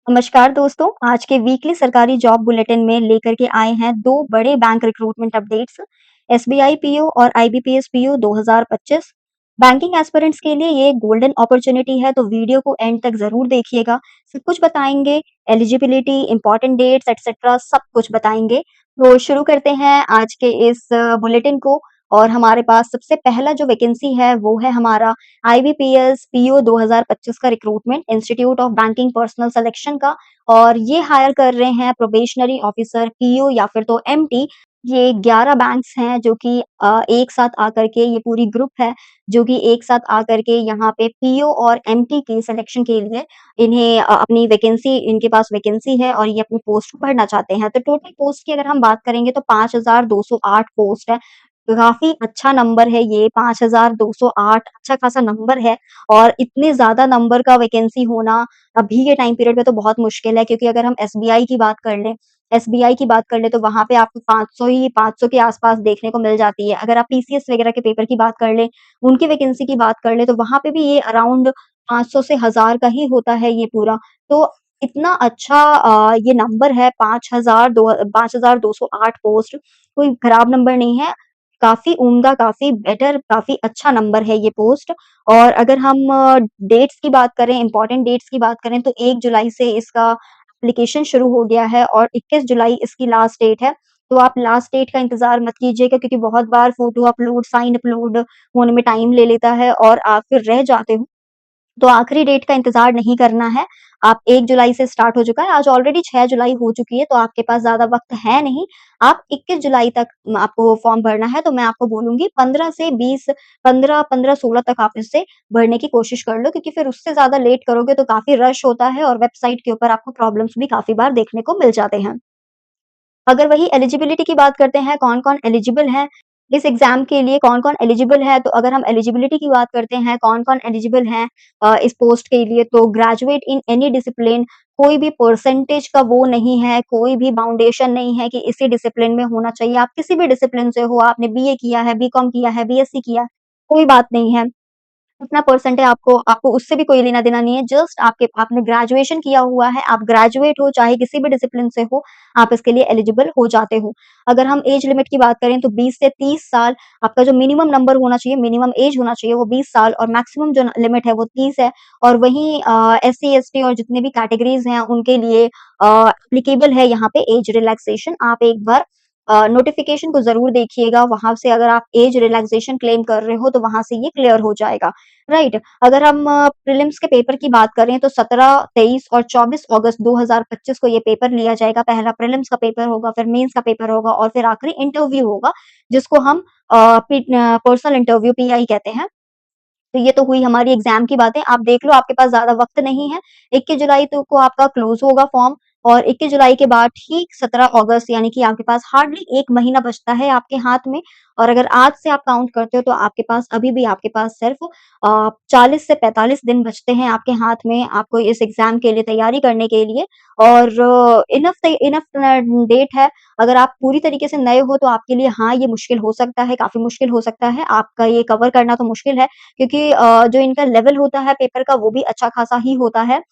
नमस्कार दोस्तों, आज के वीकली सरकारी जॉब बुलेटिन में लेकर के आए हैं 2 बड़े bank recruitment updates, SBI PO और आईबीपीएस पीओ 2025। बैंकिंग एस्पिरेंट्स के लिए ये गोल्डन अपॉर्चुनिटी है, तो वीडियो को एंड तक ज़रूर देखिएगा। सब कुछ बताएँगे, एलिजिबिलिटी, इम्पोर्टेंट डेट्स एटसेट्रा सब कुछ बताएँगे। तो शुरू करते हैं आज के इस बुलेटिन को और हमारे पास सबसे पहला जो वैकेंसी है, वो है हमारा आईबीपीएस पीओ 2025 का recruitment institute of banking personal selection का और ये हायर कर रहे हैं प्रोबेशनरी ऑफिसर पीओ या फिर तो एमटी। ये 11 बैंक्स हैं जो कि एक साथ आकर के ये पूरी ग्रुप है जो कि एक साथ आकर के यहाँ पे पीओ और एमटी की सिलेक्शन के लिए इन्हें अपनी वैकेंसी इनके पास वैकेंसी है और ये अपनी पोस्ट को भरना चाहते हैं। तो टोटल पोस्ट की अगर हम बात करेंगे तो 5208 पोस्ट है। काफ़ी अच्छा नंबर है ये 5208 अच्छा खासा नंबर है और इतने ज़्यादा नंबर का वैकेंसी होना अभी के टाइम पीरियड में तो बहुत मुश्किल है क्योंकि अगर हम एसबीआई की बात कर लें तो वहाँ पे आपको 500 के आस-पास देखने को मिल जाती है। अगर आप पीसीएस वगैरह के पेपर की बात कर लें, उनकी वैकेंसी की बात कर लें तो वहाँ पे भी ये अराउंड 500 से 1000 का ही होता है ये पूरा। तो इतना अच्छा ये नंबर है 5208 पोस्ट कोई खराब नंबर नहीं है। काफ़ी उम्दा, काफ़ी बेटर, काफ़ी अच्छा नंबर है ये पोस्ट और अगर हम डेट्स की बात करें, इम्पोर्टेंट डेट्स की बात करें तो 1 जुलाई से इसका एप्लीकेशन शुरू हो गया है और 21 जुलाई इसकी लास्ट डेट है। तो आप लास्ट डेट का इंतज़ार मत कीजिएगा क्योंकि बहुत बार फ़ोटो अपलोड, साइन अपलोड होने में टाइम ले लेता है और आप फिर रह जाते हो। तो आखिरी डेट का इंतज़ार नहीं करना है। आप 1 जुलाई से स्टार्ट हो चुका है, आज ऑलरेडी 6 जुलाई हो चुकी है, तो आपके पास ज़्यादा वक़्त है नहीं। आप 21 जुलाई तक आपको फॉर्म भरना है, तो मैं आपको बोलूँगी 15 से 20 15-16 तक आप इसे भरने की कोशिश कर लो क्योंकि फिर उससे ज़्यादा लेट करोगे तो काफ़ी रश होता है और वेबसाइट के ऊपर आपको प्रॉब्लम्स भी काफ़ी बार देखने को मिल जाते हैं। अगर वही एलिजिबिलिटी की बात करते हैं, कौन-कौन एलिजिबल है, इस एग्ज़ाम के लिए कौन-कौन एलिजिबल है, तो अगर हम एलिजिबिलिटी की बात करते हैं, कौन-कौन एलिजिबल हैं इस पोस्ट के लिए, तो ग्रेजुएट इन एनी डिसिप्लिन कोई भी परसेंटेज का वो नहीं है, कोई भी बाउंडेशन नहीं है कि इसी डिसिप्लिन में होना चाहिए। आप किसी भी डिसिप्लिन से हो, आपने बीए किया है, बीकॉम किया है, बीएससी किया है, कोई बात नहीं है। कितना परसेंट है आपको आपको उससे भी कोई लेना-देना नहीं है, जस्ट आपने ग्रेजुएशन किया हुआ है, आप ग्रेजुएट हो, चाहे किसी भी डिसिप्लिन से हो, आप इसके लिए एलिजिबल हो जाते हो। अगर हम एज लिमिट की बात करें तो 20 से 30 साल आपका जो मिनिमम नंबर होना चाहिए, मिनिमम एज होना चाहिए वो 20 साल और मैक्सिमम जो लिमिट है वो 30 है और वहीं एससी, एसटी और जितने भी कैटेगरीज़ हैं उनके लिए एप्लीकेबल है यहाँ पे एज रिलैक्सेशन। आप एक बार नोटिफ़िकेशन को ज़रूर देखिएगा, वहाँ से अगर आप एज रिलैक्सेशन क्लेम कर रहे हो, तो वहाँ से ये क्लियर हो जाएगा, राइट? अगर हम प्रीलिम्स के पेपर की बात करें, तो 17, 23 और 24 अगस्त 2025 को ये पेपर लिया जाएगा। पहला प्रीलिम्स का पेपर होगा, फिर मेंस का पेपर होगा और फिर आखिरी इंटरव्यू होगा, जिसको हम पर्सनल इंटरव्यू पीआई कहते हैं। तो ये तो हुई हमारी एग्ज़ाम की बातें। आप देख लो आपके पास ज़्यादा वक़्त नहीं है। 21 जुलाई तो को आपका क्लोज़ होगा फॉर्म और 21 जुलाई के बाद ठीक 17 अगस्त यानी कि आपके पास हार्डली 1 महीना बचता है आपके हाथ में और अगर आज से आप काउंट करते हो तो आपके पास अभी भी आपके पास सिर्फ़ 40 से 45 दिन बचते हैं आपके हाथ में आपको इस एग्ज़ाम के लिए तैयारी करने के लिए और इनफ़ डेट है। अगर आप पूरी तरीके से नए हो तो आपके लिए हाँ, ये मुश्किल हो सकता है, काफ़ी मुश्किल हो सकता है। आपका ये कवर करना तो मुश्किल है क्योंकि जो इनका लेवल होता है पेपर का वो भी अच्छा खासा ही होता है।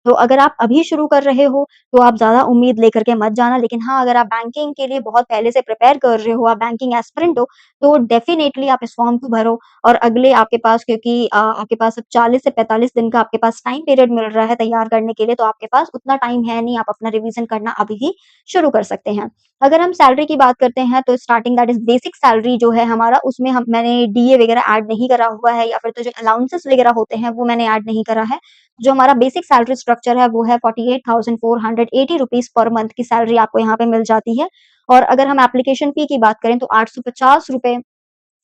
तो अगर आप अभी शुरू कर रहे हो, तो आप ज़्यादा उम्मीद लेकर के मत जाना। लेकिन हाँ, अगर आप बैंकिंग के लिए बहुत पहले से प्रिपेयर कर रहे हो, आप बैंकिंग एस्पिरेंट हो, तो डेफ़िनेटली आप इस फॉर्म को भरो और अगले आपके पास क्योंकि आपके पास अब 40 से 45 दिन का आपके पास टाइम पीरियड मिल रहा है तैयार करने के लिए, तो आपके पास उतना टाइम है नहीं, आप अपना रिवीज़न करना अभी ही शुरू कर सकते हैं। अगर हम सैलरी की बात करते हैं, तो starting that is basic salary जो है हमारा, उसमें मैंने डीए वगैरह ऐड नहीं करा हुआ है या फिर तो जो अलाउंसेस वगैरह होते हैं, वो मैंने ऐड नहीं करा है। जो हमारा बेसिक सैलरी स्ट्रक्चर है, वो है 48,480 रुपीज़ पर मंथ की सैलरी आपको यहाँ पे मिल जाती है। और अगर हम एप्लीकेशन फ़ी की बात करें, तो ₹850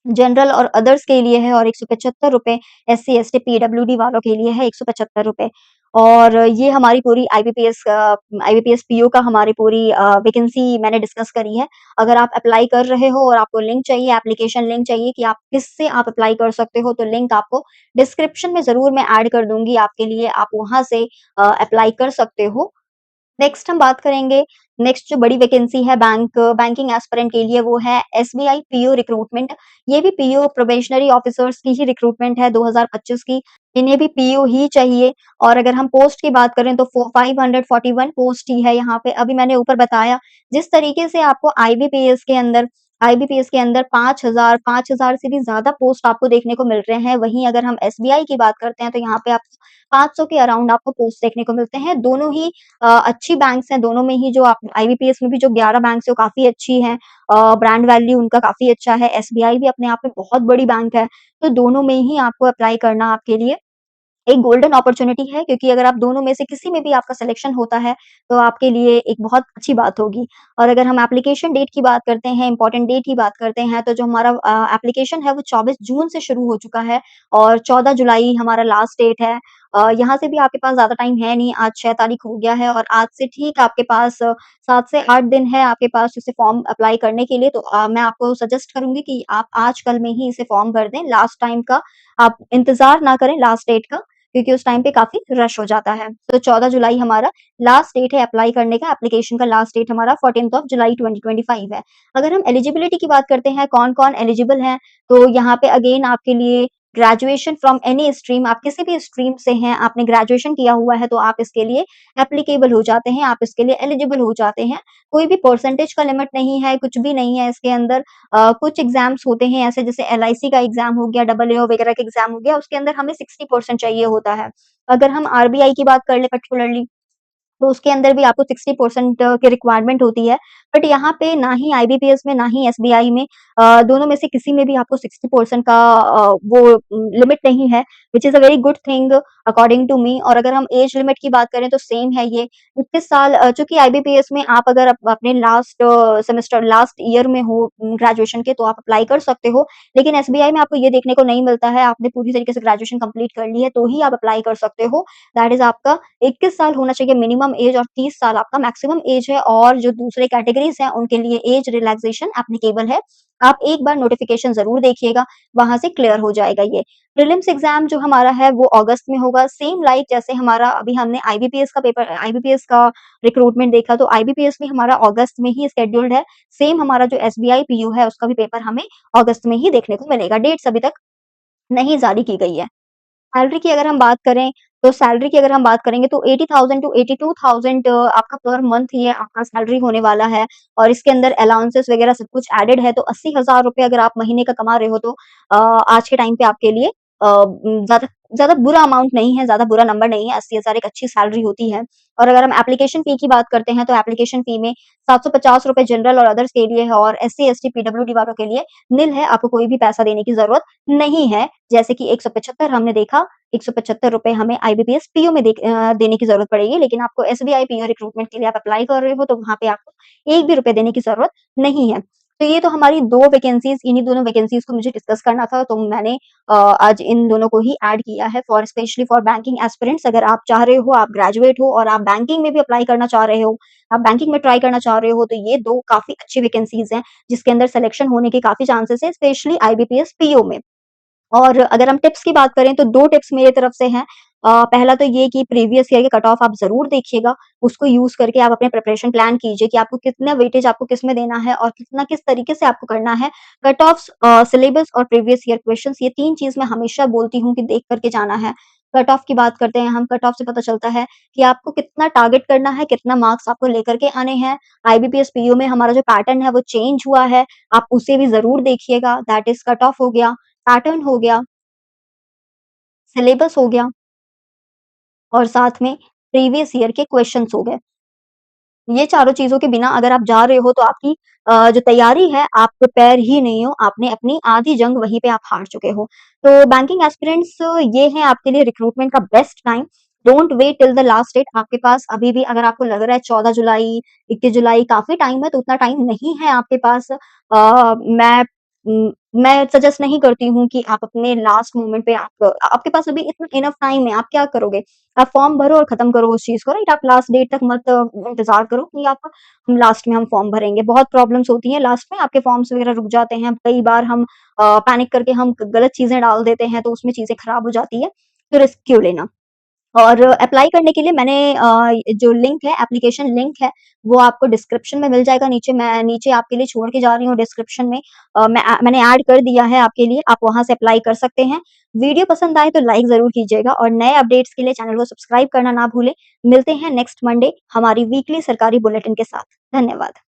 जनरल और अदर्स के लिए है और ₹175 एससी, एसटी, पीडब्ल्यूडी वालों के लिए है ₹175 और ये हमारी पूरी आईबीपीएस पीओ का हमारी पूरी वैकेंसी मैंने डिस्कस करी है। अगर आप अप्लाई कर रहे हो और आपको लिंक चाहिए, एप्लीकेशन लिंक चाहिए कि आप किससे आप अप्लाई कर सकते हो, तो लिंक आपको डिस्क्रिप्शन में ज़रूर मैं ऐड कर दूँगी आपके लिए, आप वहाँ से अप्लाई कर सकते हो। नेक्स्ट हम बात करेंगे, नेक्स्ट जो बड़ी वैकेंसी है बैंकिंग एस्पिरेंट के लिए वो है एसबीआई पीओ रिक्रूटमेंट। ये भी पीओ प्रोबेशनरी ऑफिसर्स की ही रिक्रूटमेंट है 2025 की। इन्हें भी पीओ ही चाहिए और अगर हम पोस्ट की बात करें तो 541 पोस्ट ही है यहाँ पे। अभी मैंने ऊपर बताया जिस तरीके से आपको आईबीपीएस के अंदर 5,000 से भी ज़्यादा पोस्ट आपको देखने को मिल रहे हैं। वहीं अगर हम एसबीआई की बात करते हैं तो यहाँ पे आप 500 के अराउंड आपको पोस्ट देखने को मिलते हैं। दोनों ही अच्छी बैंक्स हैं, दोनों में ही जो आप आईबीपीएस में भी जो 11 बैंक्स हैं वो काफ़ी अच्छी हैं। ब्रांड वैल्यू उनका काफ़ी अच्छा है। एसबीआई भी अपने आप में बहुत बड़ी बैंक है, तो दोनों में ही आपको अप्लाई करना आपके लिए एक गोल्डन अपॉर्च्युनिटी है क्योंकि अगर आप दोनों में से किसी में भी आपका सिलेक्शन होता है, तो आपके लिए एक बहुत अच्छी बात होगी। और अगर हम एप्लीकेशन डेट की बात करते हैं, इम्पोर्टेंट डेट की बात करते हैं, तो जो हमारा एप्लीकेशन है वो 24 जून से शुरू हो चुका है और 14 जुलाई हमारा लास्ट डेट है। यहाँ से भी आपके पास ज़्यादा टाइम है नहीं, आज 6 तारीख हो गया है और आज से ठीक आपके पास 7 से 8 दिन है आपके पास इसे फॉर्म अप्लाई करने के लिए। तो मैं आपको सजेस्ट करूँगी कि आप आज कल में ही इसे फॉर्म भर दें, लास्ट टाइम का आप इंतज़ार ना करें लास्ट डेट का। क्योंकि उस टाइम पे काफ़ी रश हो जाता है। तो 14 जुलाई हमारा लास्ट डेट है अप्लाई करने का, एप्लीकेशन का लास्ट डेट हमारा 14th ऑफ जुलाई 2025 है। अगर हम एलिजिबिलिटी की बात करते हैं, कौन-कौन एलिजिबल हैं, तो यहाँ पे अगेन आपके लिए ग्रेजुएशन फ्रॉम एनी स्ट्रीम, आप किसी भी स्ट्रीम से हैं, आपने ग्रेजुएशन किया हुआ है, तो आप इसके लिए एप्लीकेबल हो जाते हैं, आप इसके लिए एलिजिबल हो जाते हैं। कोई भी परसेंटेज का लिमिट नहीं है, कुछ भी नहीं है इसके अंदर। कुछ एग्ज़ाम्स होते हैं ऐसे जैसे एलआईसी का एग्ज़ाम हो गया, डबल एओ वगैरह का एग्ज़ाम हो गया, उसके अंदर हमें 60% चाहिए होता है। अगर हम आरबीआई की बात कर लें पर्टिकुलरली तो उसके अंदर भी आपको 60% की रिक्वायरमेंट होती है। बट यहाँ पे ना ही आईबीपीएस में, ना ही एसबीआई में दोनों में से किसी में भी आपको 60% का वो लिमिट नहीं है, which is a very good thing according to me. और अगर हम एज लिमिट की बात करें तो सेम है ये, 21 साल चूँकि आईबीपीएस में आप अगर अपने लास्ट ईयर में हो ग्रेजुएशन के तो आप अप्लाई कर सकते हो। लेकिन एसबीआई में आपको ये देखने को नहीं मिलता है, आपने पूरी तरीके से ग्रेजुएशन कंप्लीट कर ली है, तो ही आप अप्लाई कर सकते हो। दैट इज़ आपका 21 साल होना चाहिए मिनिमम एज और 30 साल आपका मैक्सिमम एज है और जो दूसरे कैटेगरीज़ हैं उनके लिए एज रिलैक्सेशन एप्लीकेबल है। आप एक बार नोटिफ़िकेशन ज़रूर देखिएगा, वहाँ से क्लियर हो जाएगा ये। प्रीलिम्स एग्ज़ाम जो हमारा है वो अगस्त में होगा, सेम लाइक जैसे हमारा अभी हमने आईबीपीएस का रिक्रूटमेंट देखा तो आईबीपीएस भी हमारा अगस्त में ही शेड्यूल्ड है। सेम हमारा जो एसबीआई पीयू है उसका भी पेपर हमें अगस्त में ही देखने को मिलेगा, डेट्स अभी तक नहीं जारी की गई है। सैलरी की अगर हम बात करें, तो सैलरी की अगर हम बात करेंगे तो 80,000 टू 82,000 आपका पर मंथ ये आपका सैलरी होने वाला है और इसके अंदर अलाउंसेस वगैरह सब कुछ एडेड है, तो 80,000 रुपए अगर आप महीने का कमा रहे हो तो आज के टाइम पे आपके लिए ज़्यादा ज़्यादा बुरा अमाउंट नहीं है, ज़्यादा बुरा नंबर नहीं है, 80,000 एक अच्छी सैलरी होती है। और अगर हम एप्लीकेशन फ़ी की बात करते हैं, तो एप्लीकेशन फ़ी में ₹750 जनरल और अदर्स के लिए है और एससी, एसटी, पीडब्ल्यूडी वालों के लिए निल है, आपको कोई भी पैसा देने की ज़रूरत नहीं है। जैसे कि 175 हमने देखा, ₹175 हमें आईबीपीएस पीओ में देने की ज़रूरत पड़ेगी, लेकिन आपको एसबीआई पीओ रिक्रूटमेंट के लिए आप अप्लाई कर रहे हो, तो वहाँ पे आपको 1 भी रुपए देने की ज़रूरत नहीं है। तो ये तो हमारी 2 वैकेंसीज़ इन्हीं दोनों वैकेंसीज़ को मुझे डिस्कस करना था, तो मैंने आज इन दोनों को ही ऐड किया है for specially for banking aspirants. अगर आप चाह रहे हो, आप ग्रेजुएट हो और आप बैंकिंग में भी अप्लाई करना चाह रहे हो, आप बैंकिंग में ट्राई करना चाह रहे हो, तो ये 2 काफ़ी अच्छी वैकेंसीज़ हैं, जिसके अंदर सिलेक्शन होने के काफ़ी चांसेस हैं, स्पेशली आईबीपीएस पीओ में। और अगर हम टिप्स की बात करें तो 2 टिप्स मेरी तरफ से हैं। पहला तो ये कि प्रीवियस ईयर के कट ऑफ आप ज़रूर देखिएगा, उसको यूज़ करके आप अपने प्रिपरेशन प्लान कीजिए कि आपको कितना वेटेज आपको किसमें देना है और कितना किस तरीके से आपको करना है। कट ऑफ्स सिलेबस और प्रीवियस ईयर क्वेश्चन्स ये 3 चीज़ मैं हमेशा बोलती हूँ कि देख कर के जाना है। कट ऑफ की बात करते हैं हम, कट ऑफ से पता चलता है कि आपको कितना टारगेट करना है, कितना मार्क्स आपको लेकर के आने हैं। आईबीपीएस पीओ में हमारा जो पैटर्न है वो चेंज हुआ है, आप उसे भी ज़रूर देखिएगा। दैट इज़ कट ऑफ हो गया, पैटर्न हो गया, सिलेबस हो गया और साथ में प्रीवियस ईयर के क्वेश्चन्स हो गए। ये चारों चीज़ों के बिना अगर आप जा रहे हो तो आपकी जो तैयारी है आप प्रिपेयर ही नहीं हो, आपने अपनी आधी जंग वहीं पे आप हार चुके हो। तो बैंकिंग एस्पिरेंट्स ये है आपके लिए रिक्रूटमेंट का best time. Don't wait till the last date आपके पास अभी भी अगर आपको लग रहा है 14 जुलाई, 21 जुलाई काफ़ी टाइम है, तो उतना टाइम नहीं है आपके पास। मैं सजेस्ट नहीं करती हूँ कि आप अपने लास्ट मोमेंट पे आपके पास अभी इतना इनफ टाइम है, आप क्या करोगे? आप फॉर्म भरो और खत्म करो उस चीज़ को राइट, आप लास्ट डेट तक मत इंतज़ार करो कि आप हम लास्ट में हम फॉर्म भरेंगे। बहुत प्रॉब्लम्स होती हैं लास्ट में, आपके फॉर्म्स वगैरह रुक जाते हैं। कई बार हम पैनिक करके हम गलत चीज़ें डाल देते हैं, तो उसमें चीज़ें खराब हो जाती है, तो रिस्क क्यों लेना? और अप्लाई करने के लिए मैंने जो लिंक है, एप्लीकेशन लिंक है, वो आपको डिस्क्रिप्शन में मिल जाएगा नीचे, मैं नीचे आपके लिए छोड़ के जा रही हूँ डिस्क्रिप्शन में। मैंने ऐड कर दिया है आपके लिए, आप वहाँ से अप्लाई कर सकते हैं। वीडियो पसंद आए तो लाइक ज़रूर कीजिएगा और नए अपडेट्स के लिए चैनल को सब्सक्राइब करना ना भूलें। मिलते हैं नेक्स्ट मंडे हमारी वीकली सरकारी बुलेटिन के साथ। धन्यवाद।